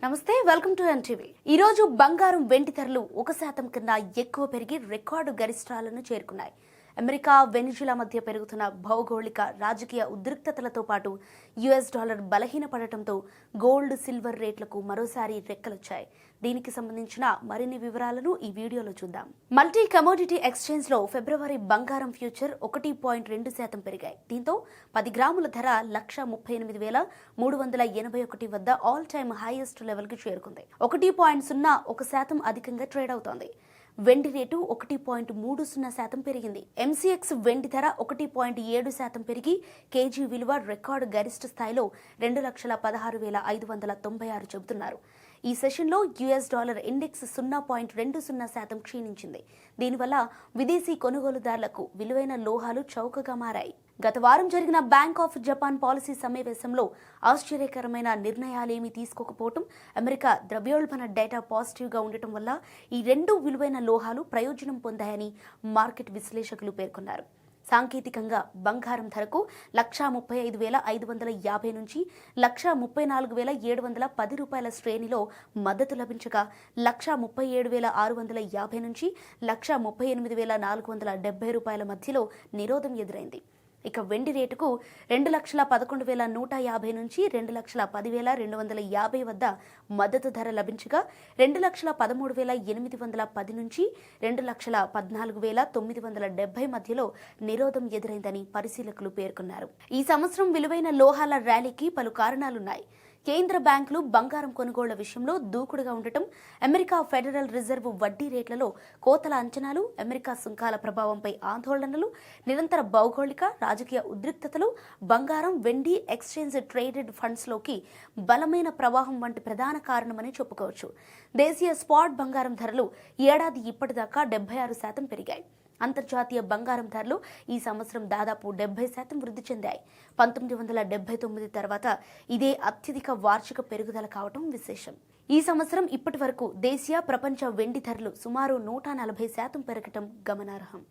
నమస్తే, welcome to NTV. ఈ రోజు బంగారం వెండి ధరలు 1% కన్నా ఎక్కువ పెరిగి రికార్డు గరిష్టాలను చేరుకున్నాయి. అమెరికా, వెనిజులా మధ్య పెరుగుతున్న భౌగోళిక రాజకీయ ఉద్రిక్తతలతో పాటు యుఎస్ డాలర్ బలహీనపడటంతో గోల్డ్, సిల్వర్ రేట్లకు మరోసారి రెక్కలొచ్చాయి. దీనికి సంబంధించిన మరిన్ని వివరాలను ఈ వీడియోలో చూద్దాం. మల్టీ కమోడిటీ ఎక్స్చేంజ్ లో ఫిబ్రవరి బంగారం ఫ్యూచర్ 1.2% పెరిగాయి. దీంతో 10 గ్రాముల ధర 138,381 వద్ద ఆల్ టైమ్ హైయెస్ట్ లెవెల్ కి చేరుకుంది. 1.01% అధికంగా ట్రేడ్ అవుతోంది. వెండి రేటు 1.30% పెరిగింది. ఎంసీఎక్స్ వెండి ధర 1.7% పెరిగి కేజీ విలువ రికార్డు గరిష్ట స్థాయిలో 2,16,596 చెబుతున్నారు. ఈ సెషన్లో యుఎస్ డాలర్ ఇండెక్స్ 0.20% క్షీణించింది. దీనివల్ల విదేశీ కొనుగోలుదారులకు విలువైన లోహాలు చౌకగా మారాయి. గత వారం జరిగిన బ్యాంక్ ఆఫ్ జపాన్ పాలసీ సమావేశంలో ఆశ్చర్యకరమైన నిర్ణయాలేమీ తీసుకోకపోవటం, అమెరికా ద్రవ్యోల్బణ డేటా పాజిటివ్గా ఉండటం వల్ల ఈ రెండు విలువైన లోహాలు ప్రయోజనం పొందాయని మార్కెట్ విశ్లేషకులు పేర్కొన్నారు. సాంకేతికంగా బంగారం ధరకు 135,550 నుంచి 134,710 రూపాయల శ్రేణిలో మద్దతు లభించగా 137,650 నుంచి 138,470 రూపాయల మధ్యలో నిరోధం ఎదురైంది. ఇక వెండి రేటుకు 2,11,150 నుంచి 2,10,250 వద్ద మద్దతు ధర లభించగా 2,13,810 నుంచి 2,14,970 మధ్యలో నిరోధం ఎదురైందని పరిశీలకులు పేర్కొన్నారు. ఈ సంవత్సరం విలువైన లోహాల ర్యాలీకి పలు కారణాలున్నాయి. కేంద్ర బ్యాంకులు బంగారం కొనుగోళ్ల విషయంలో దూకుడుగా ఉండటం, అమెరికా ఫెడరల్ రిజర్వ్ వడ్డీ రేట్లలో కోతల అంచనాలు, అమెరికా సుంకాల ప్రభావంపై ఆందోళనలు, నిరంతర భౌగోళిక రాజకీయ ఉద్రిక్తతలు, బంగారం, వెండి ఎక్స్చేంజ్ ట్రేడెడ్ ఫండ్స్లోకి బలమైన ప్రవాహం వంటి ప్రధాన కారణమని చెప్పుకోవచ్చు. దేశీయ స్పాట్ బంగారం ధరలు ఏడాది ఇప్పటిదాకా 76% పెరిగాయి. అంతర్జాతీయ బంగారం ధరలు ఈ సంవత్సరం దాదాపు 70% వృద్ధి చెందాయి. 1979 తర్వాత ఇదే అత్యధిక వార్షిక పెరుగుదల కావడం విశేషం. ఈ సంవత్సరం ఇప్పటి వరకు దేశీయ, ప్రపంచ వెండి ధరలు సుమారు 140% పెరగటం గమనార్హం.